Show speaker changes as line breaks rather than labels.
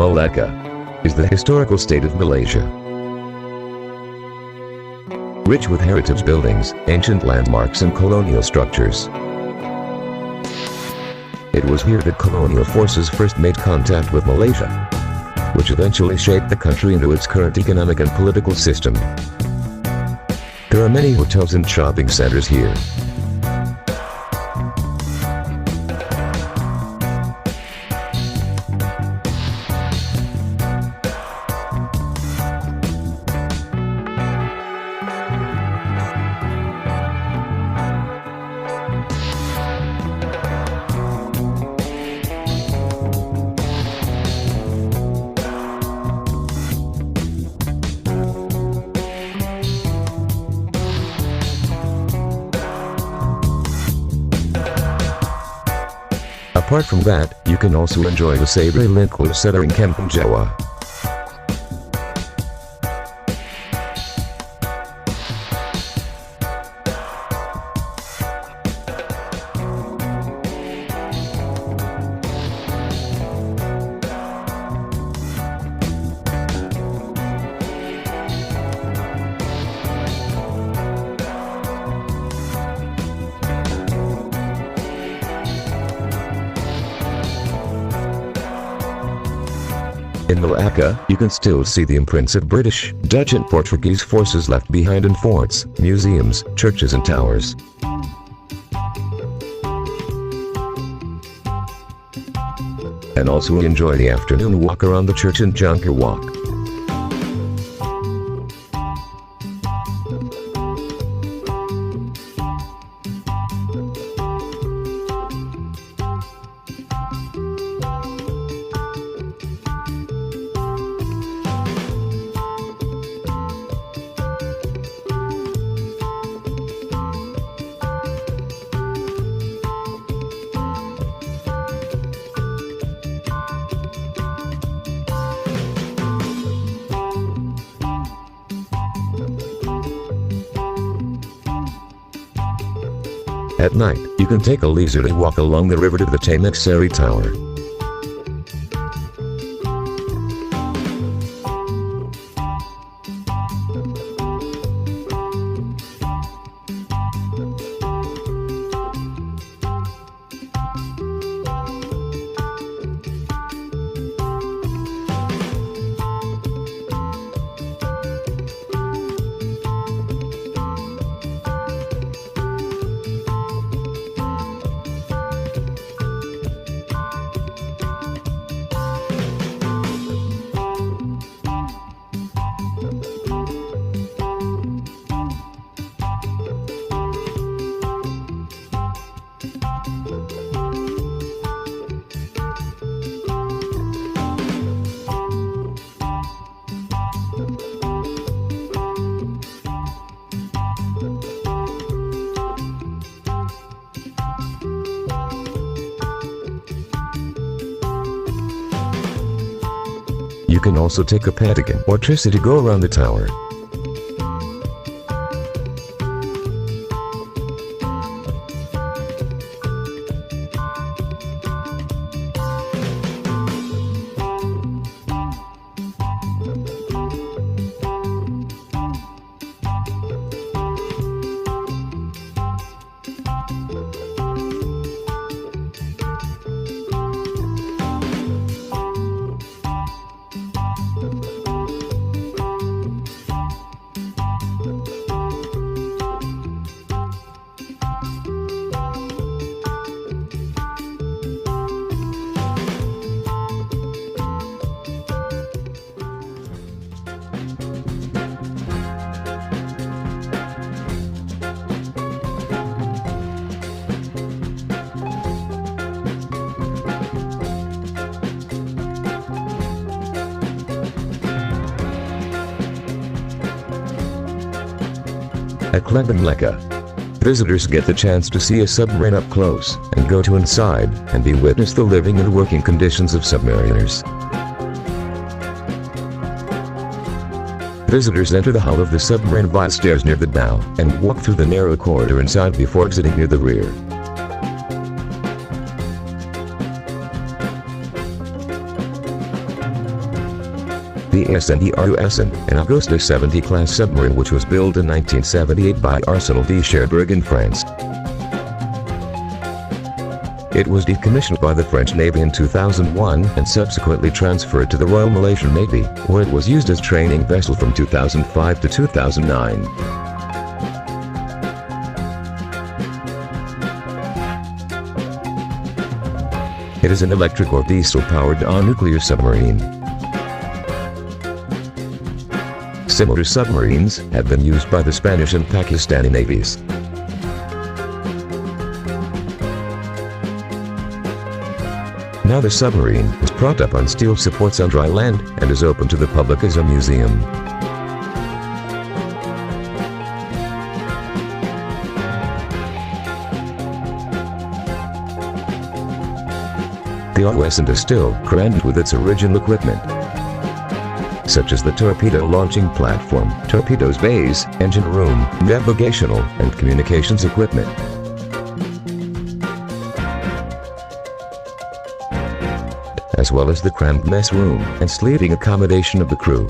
Melaka is the historical state of Malaysia. Rich with heritage buildings, ancient landmarks and colonial structures. It was here that colonial forces first made contact with Malaysia, which eventually shaped the country into its current economic and political system. There are many hotels and shopping centers here. Apart from that, you can also enjoy the savory lingkul setting Kampung Jawa. In Melaka, you can still see the imprints of British, Dutch and Portuguese forces left behind in forts, museums, churches and towers. And also enjoy the afternoon walk around the church and Jonker walk. At night, you can take a leisurely walk along the river to the Tamaksari Tower. You can also take a patagon or taxi to go around the tower. At Melaka, visitors get the chance to see a submarine up close and go to inside and be witness the living and working conditions of submariners. Visitors enter the hull of the submarine via stairs near the bow and walk through the narrow corridor inside before exiting near the rear. The Ascendiarussen, an Augusta 70 class submarine which was built in 1978 by Arsenal de Cherbourg in France. It was decommissioned by the French Navy in 2001 and subsequently transferred to the Royal Malaysian Navy, where it was used as training vessel from 2005 to 2009. It is an electric or diesel-powered nuclear submarine. Similar submarines have been used by the Spanish and Pakistani navies. Now the submarine is propped up on steel supports on dry land and is open to the public as a museum. The Ascend is still crammed with its original equipment, such as the torpedo launching platform, torpedoes bays, engine room, navigational, and communications equipment. As well as the crammed mess room and sleeping accommodation of the crew.